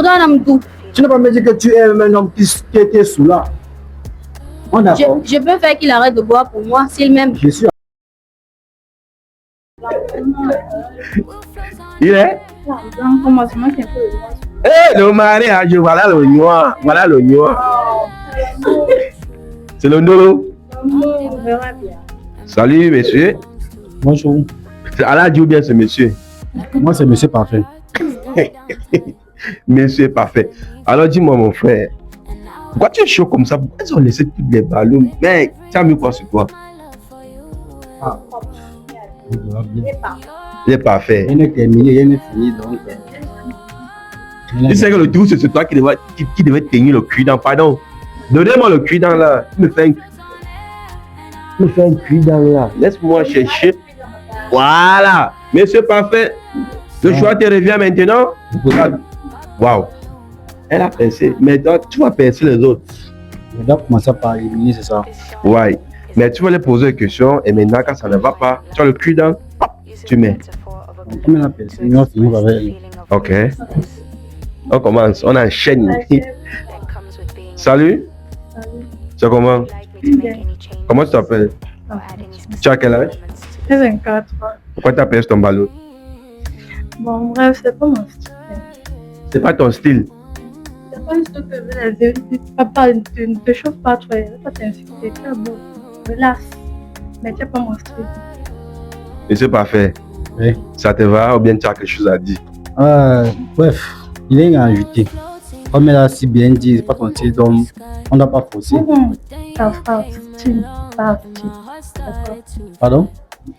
On doit un homme doux. Tu ne peux pas me dire que tu aimes un homme qui était sous là. On est d'accord. Je peux faire qu'il arrête de boire pour moi s'il m'aime. Je suis. Il est? Comment c'est moi qui ai fait le noir. Eh, le mariage, voilà le noir. Voilà le noir. C'est le Ndolo. On verra bien. Salut, monsieur. Bonjour. Allah dit ou bien ce monsieur? Moi, c'est monsieur parfait. Monsieur parfait. Alors dis-moi, mon frère, pourquoi tu es chaud comme ça? Pourquoi ils ont laissé tous les ballons? Mec, tu as mis quoi sur toi? Ah. Il est parfait. Il est terminé, il est fini, donc. Tu sais que le tout, c'est toi qui devait tenir le cul-dent. Pardon. Donnez-moi le cul-dent là. Tu me fais un cul-dent là. Laisse-moi chercher. Voilà. Monsieur parfait. Le choix te revient maintenant. Waouh. Elle a pincé. Mais toi, tu vas pincer les autres. Je dois commencer par éliminer, c'est ça. Ouais. Mais tu vas les poser des questions et maintenant, quand ça ne va pas, tu as le cul-dent, tu mets. Comme elle a pincé, on va finir avec elle. Ok. On commence. On enchaîne. Salut. Tu as comment? Comment tu t'appelles? Tu as quel âge? 24. Pourquoi tu as perdu ton ballon? Bon, bref, c'est pas mon style. C'est pas ton style. C'est pas une chose que je veux dire. Papa, ne te chauffe pas trop. Ne pas t'insulter. Tu es beau. Relax. Mais tu n'es pas mon style. Et c'est parfait. Oui. Ça te va ou bien tu as quelque chose à dire? Bref, il est ajouté. Comme elle a si bien dit, c'est pas ton style, donc on ne doit pas forcer. Ta phrase, style, pas style. D'accord. Pardon?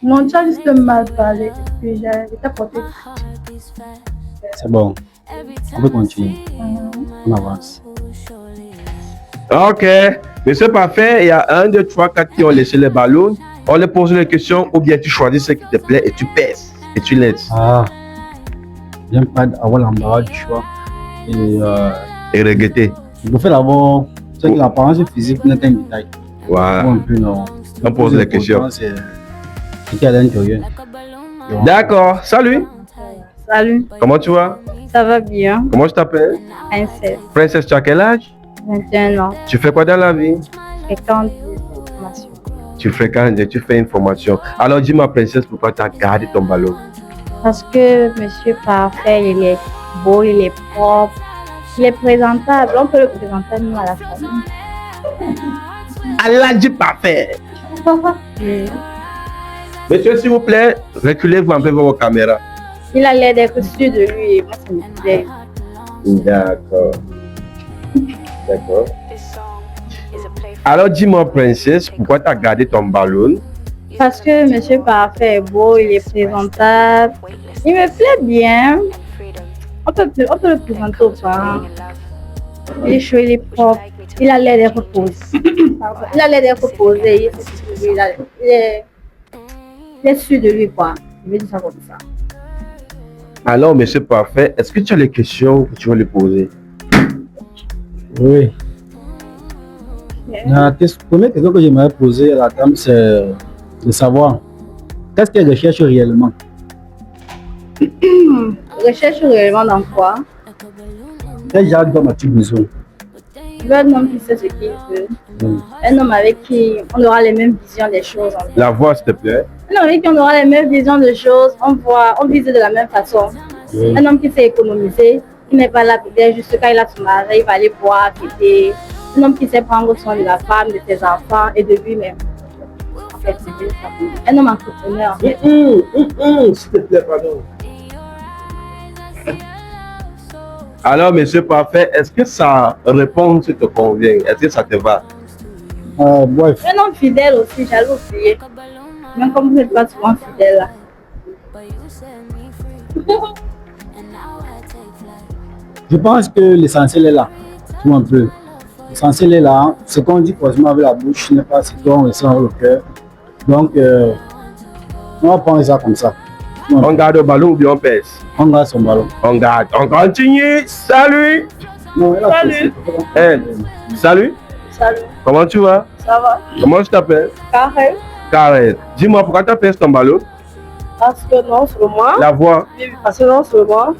Non, tu as juste mal parlé. Et puis j'ai t'apporté. C'est bon. On peut continuer. On avance. Ok. Mais c'est parfait. Il y a 1, 2, 3, 4 qui ont laissé les ballons. On leur pose les questions ou bien tu choisis ce qui te plaît et tu pèses et tu laisses. Ah. J'aime pas avoir l'embarras du choix. Et regretter. Il faut faire d'abord ce que l'apparence physique n'est qu'un détail. Voilà. Un peu, non. On pose les questions. C'est ce qui est à l'intérieur. D'accord. Salut. Salut. Comment tu vas? Ça va bien? Comment tu t'appelles? Princesse. Princesse, tu as quel âge? 21 ans. Tu fais quoi dans la vie? Fréquente formation. Tu fréquentes et tu fais une formation. Alors dis-moi, princesse, pourquoi tu as gardé ton ballon? Parce que monsieur parfait, il est beau, il est propre, il est présentable. On peut le présenter nous à la famille. Allah dit parfait. Monsieur, s'il vous plaît, reculez-vous un peu vers vos caméras. Il a l'air d'être sûr de lui et moi, ça me plaît. D'accord. D'accord. Alors dis-moi, princesse, pourquoi tu as gardé ton ballon? Parce que monsieur parfait est beau, il est présentable. Il me plaît bien. On peut le présenter aux parents. Il est chaud, il est propre. Il a l'air d'être posé. Il a l'air d'être posé. Il est sûr de lui, quoi. Je vais dire ça comme ça. Alors, monsieur parfait, est-ce que tu as les questions que tu veux lui poser? Oui. La première question que j'aimerais poser à la dame, c'est de savoir qu'est-ce qu'elle recherche réellement. Recherche réellement dans quoi? Quel genre d'homme as-tu besoin? Je veux un homme qui sait ce qu'il veut. Un homme avec qui on aura les mêmes visions des choses. La voix, s'il te plaît. Un homme avec qui on aura les mêmes visions des choses. On vise de la même façon. Un homme qui sait économiser. Qui n'est pas là peut-être juste quand il a son mari, il va aller boire, quitter. Un homme qui sait prendre soin de la femme, de ses enfants et de lui-même. En fait, c'est ça. Un homme entrepreneur. En fait. S'il te plaît, pardon. Alors, monsieur parfait, est-ce que sa réponse te convient? Est-ce que ça te va? Bref. Un homme fidèle aussi, j'allais oublier. Même comme vous n'êtes pas souvent fidèle là. Je pense que l'essentiel est là. Tu vois un peu. L'essentiel est là. Ce qu'on dit forcément avec la bouche n'est pas ce qu'on ressent avec le cœur. Donc, on va prendre ça comme ça. On garde le ballon ou bien on pèse? On garde son ballon. On garde. On continue. Salut. Non, elle a Salut. fait. Salut. Salut. Comment tu vas? Ça va? Comment tu t'appelles? Carré. Karen. Dis-moi, pourquoi tu as perdu ton ballon? Parce que non, sur moi. La voix. Parce que non, sur moi.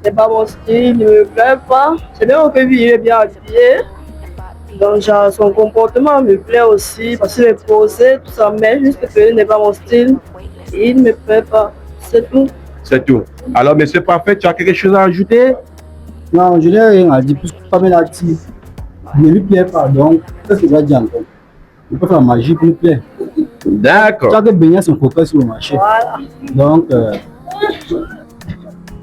c'est pas mon style, il ne me plaît pas. C'est bien que lui, il est bien habillé. Donc, genre, son comportement me plaît aussi parce qu'il est posé, tout ça, mais juste que il n'est pas mon style, il ne me plaît pas. C'est tout. C'est tout. Alors, monsieur Parfait, tu as quelque chose à ajouter? Non, je n'ai rien à dire, puisque Pamela a dit, il ne lui plaît pas, donc, qu'est-ce qu'il va dire encore? Il peut faire la magie pour lui plaire. D'accord. Chaque beignet son copain sur le marché. Voilà. Donc,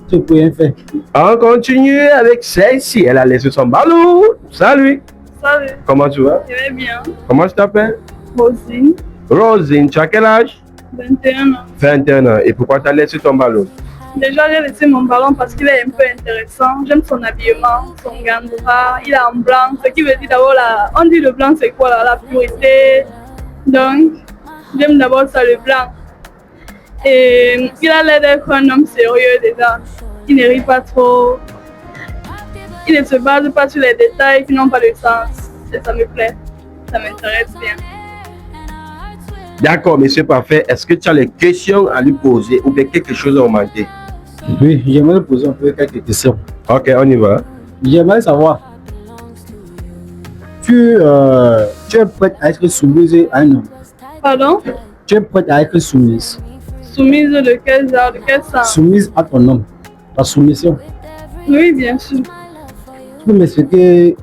tu peux rien faire. On continue avec celle-ci. Elle a laissé son ballon. Salut. Salut, Comment tu vas? je vais bien. Comment tu t'appelles? Rosine, Rosine, tu as quel âge? 21 ans. 21 ans. Et pourquoi tu as laissé ton ballon? Déjà, j'ai laissé mon ballon parce qu'il est un peu intéressant. J'aime son habillement, son gandra. Il est en blanc, ce qui veut dire d'abord, on dit le blanc, c'est quoi là? La purité. Donc, j'aime d'abord ça, le blanc. Et il a l'air d'être un homme sérieux déjà. Il ne rit pas trop. Il ne se base pas sur les détails qui n'ont pas de sens. Et ça me plaît. Ça m'intéresse bien. D'accord, monsieur Parfait. Est-ce que tu as des questions à lui poser ou bien quelque chose à manquer? Oui, j'aimerais poser un peu quelques questions. Ok, on y va. J'aimerais savoir, tu es prête à être soumise à un homme? Pardon? Tu es prête à être soumise? Soumise de quel genre, de quel sens? Soumise à ton homme. La soumission. Oui, bien sûr. Tu peux m'expliquer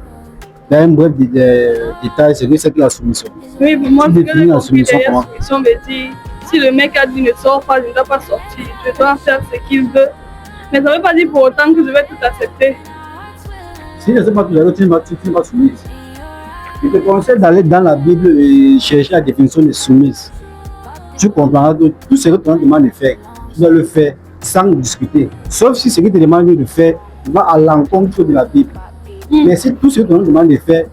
dans un bref détail ce que c'est que la soumission? Oui, pour moi, Tu ce que définis j'ai la compris soumission derrière comment? soumission veut dire, si le mec a dit ne sors pas, je ne dois pas sortir. Je dois faire ce qu'il veut. Mais ça ne veut pas dire pour autant que je vais tout accepter. Si je ne sais pas tout à l'heure, tu n'es pas soumise. Je te conseille d'aller dans la Bible et chercher la définition de soumise. Tu comprendras que tout ce que tu te demandes de faire, tu dois le faire sans discuter. Sauf si ce que tu te demandes de faire va à l'encontre de la Bible. Mais si tout ce que tu te demandes de faire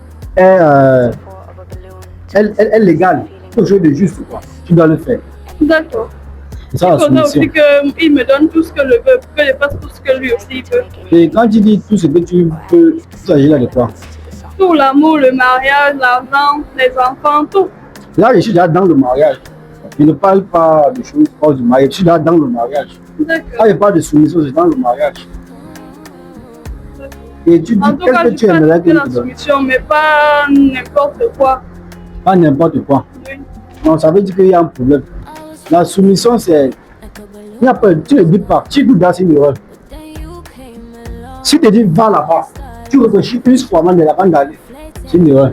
est légal, quelque chose de juste, quoi, tu dois le faire. D'accord. C'est ça Il la faudrait soumission. aussi qu'il me donne tout ce que je veux, pour que je fasse tout ce que lui aussi il veut. Et quand tu dis tout ce que tu peux, il s'agit là de quoi? Tout l'amour, le mariage, l'argent, les enfants, tout. Là, je suis déjà dans le mariage. Je ne parle pas de choses hors du mariage, je suis déjà dans le mariage. D'accord. Quand je parle de soumission, c'est dans le mariage. Et tu dis En tout cas, qu'est-ce que je tu aimerais fais que la je te donne? soumission, mais pas n'importe quoi. Pas n'importe quoi. Oui. Non, ça veut dire qu'il y a un problème. La soumission, c'est. Il n'y a pas, tu ne dis pas, tu doutes dans une erreur. Si tu te dis va là-bas, tu réfléchis une fois avant d'aller. C'est une erreur.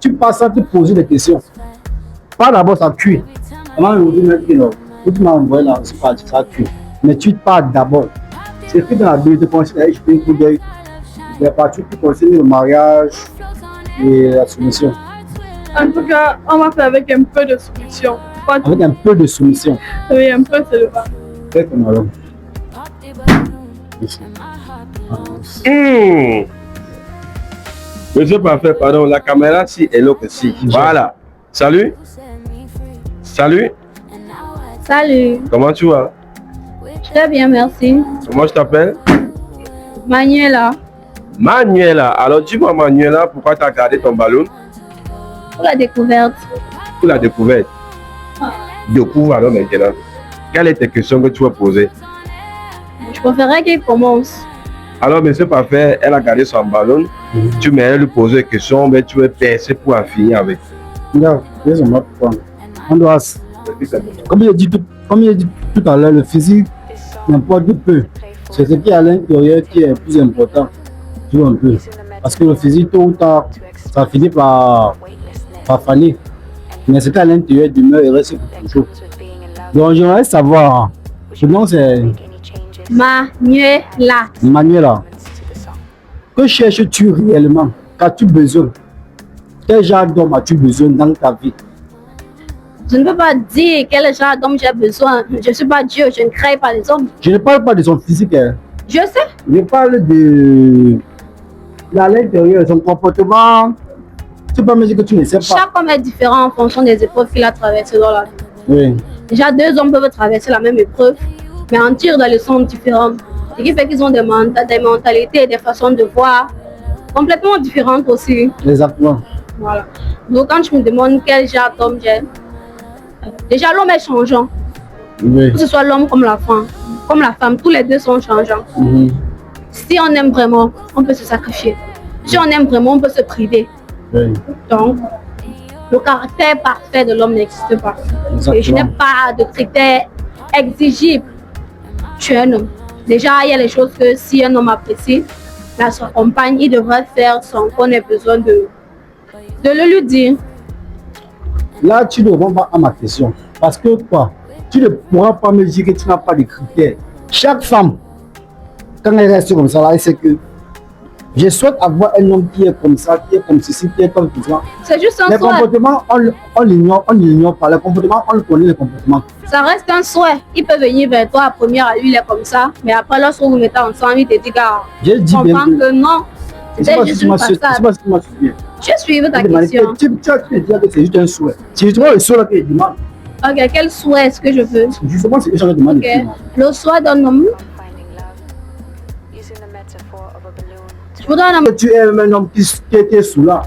Tu passes sans te poser des questions. Pas d'abord, ça cuit. Comment je vous dis non? Tu m'as envoyé là, c'est pas ça cuit. Mais tu pars d'abord. C'est écrit dans la Bible, tu conseilles, je fais un coup d'œil. Les parties qui concernent le mariage et la soumission. En tout cas, on va faire avec un peu de soumission. Pas tout. Avec un peu de soumission. Oui, un peu, c'est le bas. Fais ton alors. Merci. Monsieur Parfait, pardon, la caméra si est là que si. Voilà. Salut. Salut. Salut. Comment tu vas? Très bien, merci. Comment je t'appelle? Manuela, Manuela. Alors dis-moi Manuela, pourquoi tu as gardé ton ballon pour la découverte. pour la découverte? Découvre alors maintenant. Quelle est ta question que tu vas poser? Je préférerais qu'il commence. Alors, monsieur Parfait, elle a gardé son ballon. Tu m'as lui poser des questions, mais tu veux percer pour en finir avec. Regarde, laisse-moi prendre. On doit. Comme j'ai dit tout à l'heure, le physique n'importe peu. C'est ce qui est à l'intérieur qui est plus important. Tu vois un peu. Parce que le physique, tôt ou tard, ça finit par faner. Mais ce qui est à l'intérieur demeure et reste toujours. Donc, j'aimerais savoir, ce nom c'est Manuela. Manuela. Que cherches-tu réellement? Qu'as-tu besoin? Quel genre d'homme as-tu besoin dans ta vie? Je ne peux pas dire quel genre d'homme j'ai besoin. Je ne suis pas Dieu, je ne crée pas les hommes. Je ne parle pas de son physique, hein. Je sais. Je parle de l'intérieur, son comportement. Tu peux me dire que tu ne sais pas. Chaque homme est différent en fonction des épreuves qu'il a traversées dans la vie. Oui. Déjà, deux hommes peuvent traverser la même épreuve, mais en tirent des leçons différentes. Ce qui fait qu'ils ont des mentalités, des façons de voir complètement différentes aussi. Exactement. Voilà. Donc, quand tu me demandes quel genre d'homme j'ai, déjà l'homme est changeant. Oui. Que ce soit l'homme comme la femme, tous les deux sont changeants. si on aime vraiment, on peut se sacrifier. Si on aime vraiment, on peut se priver. Oui. Donc, le caractère parfait de l'homme n'existe pas. Exactement. Et je n'ai pas de critères exigibles. Tu es un homme. Déjà, il y a les choses que si un homme apprécie, là, son compagne, il devrait faire sans qu'on ait besoin de le lui dire. Là, tu ne réponds pas à ma question. Parce que quoi? Tu ne pourras pas me dire que tu n'as pas de critères. Chaque femme, quand elle reste comme ça, là, elle sait que je souhaite avoir un homme qui est comme ça, qui est comme ceci, qui est comme ça. C'est juste un Les souhait. comportements, on l'ignore pas. Les comportements, on le connaît, les comportements. Ça reste un souhait. Il peut venir vers toi, à première à lui, il est comme ça. Mais après, lorsque vous mettez ensemble, il te dit, gars, Je dis bien comprends que non. C'est juste une c'est façade. pas ce qui m'a suivi. Je suis ta question. Tu as dit que c'est juste un souhait. C'est justement le souhait que je demande. Ok, quel souhait est-ce que je veux? Justement, c'est ce que je demande. Ok. Le souhait d'un homme. Je voudrais un homme. Tu es un homme qui était sous là.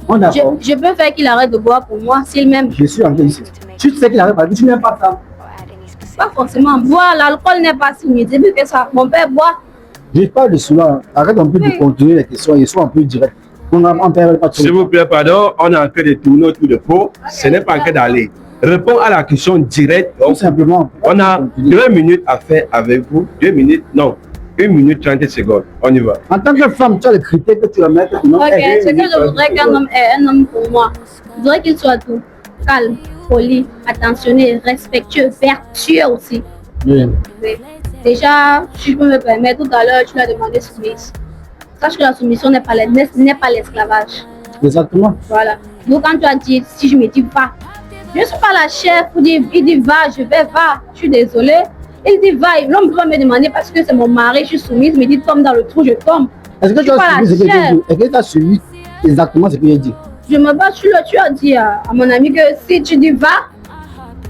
On est d'accord. Je peux faire qu'il arrête de boire pour moi s'il m'aime. Je suis en train de dire. Tu sais qu'il arrête parce que tu n'aimes pas ça. Pas forcément boire, l'alcool n'est pas si mieux que ça. Mon père boit. Je parle de cela. Arrête un peu de continuer les questions et sois un peu direct. On perd pas trop. S'il vous plaît, pardon, on est en train de tourner autour de pot. Ce n'est pas en train d'aller. Réponds à la question directe. Tout simplement. On a 2 minutes à faire avec vous. 2 minutes, non. 1 minute 30 secondes. On y va. En tant que femme, tu as les critères que tu vas mettre. Ok, ce que je voudrais qu'un homme ait, un homme pour moi, je voudrais qu'il soit tout. Calme, poli, attentionné, respectueux, vertueux aussi. Oui. Oui. Déjà, si je peux me permettre, tout à l'heure, tu l'as demandé soumise. Sache que la soumission n'est pas l'esclavage. Exactement. Voilà. Donc, quand tu as dit, si je me dis va, je ne suis pas la chef, il dit va, je vais, va, je suis désolée. Il dit va, l'homme doit me demander parce que c'est mon mari, je suis soumise, il me dit tombe dans le trou, je tombe. Est-ce que tu as suivi ce que j'ai dit? Est-ce que tu as suivi exactement ce que j'ai dit? Je me bats sur le, tu as dit à mon ami que si tu dis va,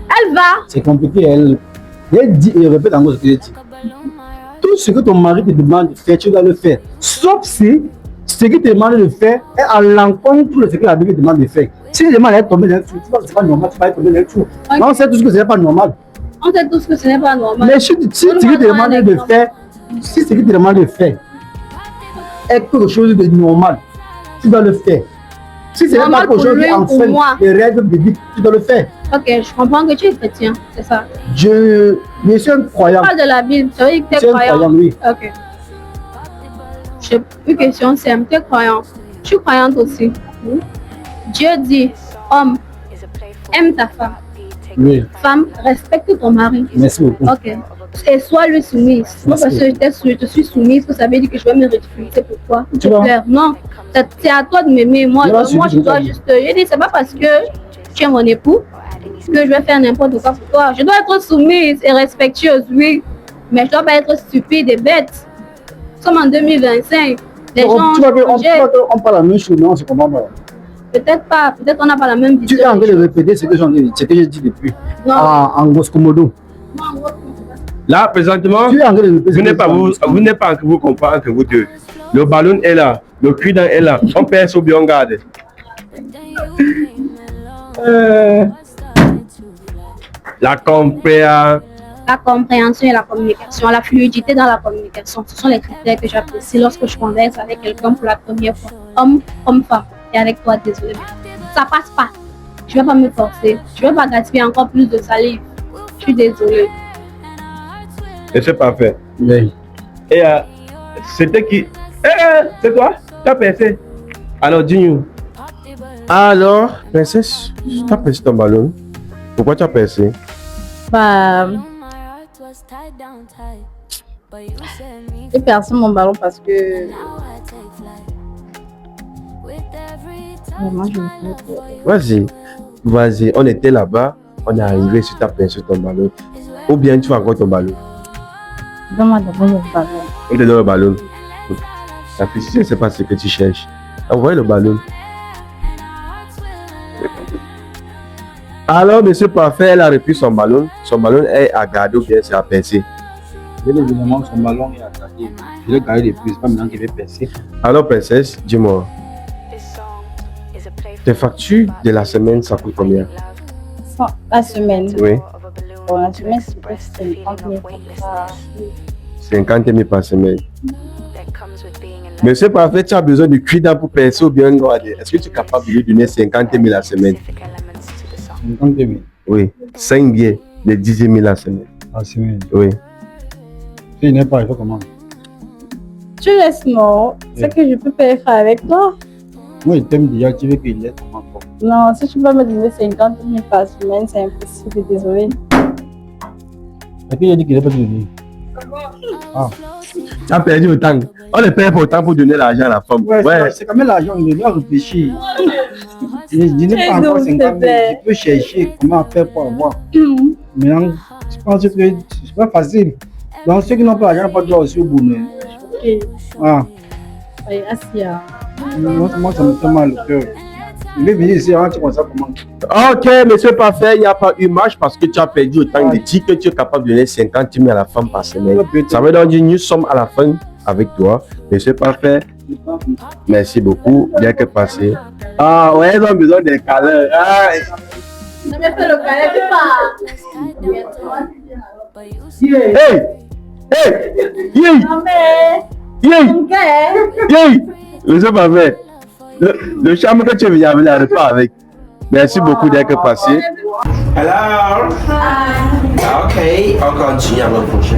elle va. C'est compliqué, elle dit et répète encore ce que j'ai dit. Tout ce que ton mari te demande de faire, tu dois le faire. Sauf si ce qu'il te demande de faire est à l'encontre de ce que la Bible te demande de faire. Si il demande d'être tombé dans le trou, tu vois que ce n'est pas normal, tu vas être tombé dans le trou. Okay. On sait tous que ce n'est pas normal. On sait tous que ce n'est pas normal. Mais si ce qu'il te demande de faire, si ce qu'il te demande de faire est quelque chose de normal, tu dois le faire. Si ce n'est pas quelque chose qui enfreint les règles de vie, tu dois le faire. Ok, je comprends que tu es chrétien, c'est ça. Je suis un croyant. Tu parles de la Bible, tu veux dire que tu es croyant. Oui. Ok. J'ai une question simple, tu es croyant. Je suis croyante aussi. Dieu dit, homme, aime ta femme. Oui. Femme, respecte ton mari. Merci beaucoup. Ok. Et sois lui soumise. Moi, parce que je te suis soumise, que ça veut dire que je vais me ridiculiser. C'est pourquoi? Tu vois? Non, c'est à toi de m'aimer. Moi, je dois juste. Je dis, c'est pas parce que tu es mon époux que je vais faire n'importe quoi pour toi. Je dois être soumise et respectueuse, oui. Mais je dois pas être stupide et bête. Nous sommes en 2025. Les gens on parle la même chose, mais on se comprend pas. Peut-être pas, peut-être on n'a pas la même vision. Tu es en train de répéter ce que j'ai dit depuis. En grosso modo. Là, présentement, tu es en train de répéter vous n'êtes pas en train de vous comprendre entre vous deux. Le ballon est là, le cuidant est là. On perd sur bien garde. La compréhension et la communication, la fluidité dans la communication, ce sont les critères que j'apprécie lorsque je converse avec quelqu'un pour la première fois. Homme, femme. Et avec toi, désolé, mais ça passe pas. Je vais pas me forcer. Je vais pas gaspiller encore plus de salive. Je suis désolée. Et c'est parfait. Oui. Et c'était qui? C'est toi? Tu as percé? Alors, dis-nous. Alors, princesse, tu as percé ton ballon. Pourquoi tu as percé? Bah, j'ai percé mon ballon parce que Vas-y, on était là-bas, on est arrivé sur ta pince sur ton ballon. Ou bien tu as encore ton ballon? Donne-moi d'abord le ballon. On te donne le ballon. La fille, je ne sais pas ce que tu cherches. Envoyez le ballon. Alors, monsieur Parfait, elle a repris son ballon. Son ballon est à garder ou bien c'est à pincer? Bien évidemment, son ballon est à garder. Je l'ai gardé depuis, c'est pas maintenant qu'il va percer. Alors, princesse, dis-moi. Tes factures de la semaine, ça coûte combien? La semaine? Oui. Bon, la semaine, c'est 50 000 par 50 000 par semaine. Monsieur Parfait, tu as besoin de cuidant pour percer ou bien garder. Est-ce que tu es capable de lui donner 50 000 la semaine? 50 000 Oui. 5 billets de 10 000 la semaine. la semaine. Oui. Si il n'est pas, il faut comment? Tu laisses non. C'est que je peux pas faire avec toi. Moi, il t'aime déjà, tu veux qu'il laisse comment? Non, si tu peux me donner 50 000 par semaine, c'est impossible, désolé. Et puis il a dit qu'il n'est pas donné. Ah. Tu as perdu autant. On ne paye pas autant pour donner l'argent à la femme. Ouais. C'est quand même l'argent, il doit réfléchir. Je n'ai pas encore 50 000. Je peux chercher comment faire pour avoir. Maintenant, je pense que c'est pas facile. Donc ceux qui n'ont pas l'argent n'ont pas droit aussi au bonheur. Ok. Ah. Oui, Asia. Moi, ça me fait mal au cœur. Je vais venir ici, tu vois ça comment? Ok, monsieur Parfait, il n'y a pas eu marche parce que tu as perdu autant de dire que tu es capable de donner 50 000 à la femme par semaine. Ça veut donc dire nous sommes à la fin avec toi. Monsieur Parfait, merci beaucoup. Bien que passé. Ah ouais, ils ont besoin des câlins. Ah. Non, mais fais le câlin, tu Hey! Hey! Yay! Non, mais. Yay! Ok. Yay! Monsieur Parfait, le charme que tu es venu avec là, repars avec. Merci beaucoup d'être passé. Hello. Hi. Ok, on continue à la prochaine.